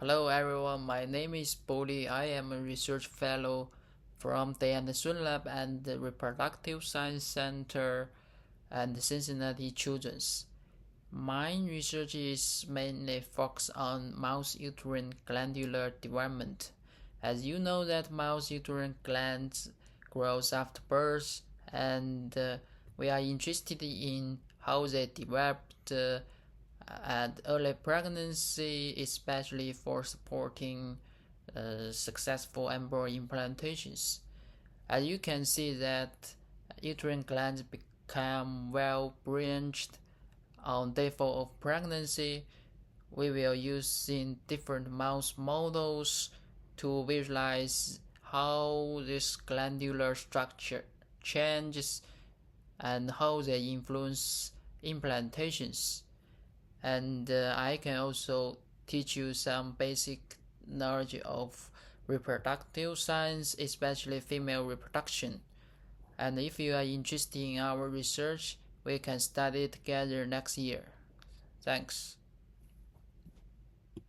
Hello everyone, my name is Boli. I am a research fellow from the Anderson Lab and the Reproductive Science Center and Cincinnati Children's. My research is mainly focused on mouse uterine glandular development. As you know that mouse uterine glands grows after birth, and we are interested in how they developed and early pregnancy, especially for supporting successful embryo implantations. As you can see that uterine glands become well branched on day 4 of pregnancy. We will use in different mouse models to visualize how this glandular structure changes and how they influence implantations. And I can also teach you some basic knowledge of reproductive science, especially female reproduction. And if you are interested in our research, we can study together next year. Thanks.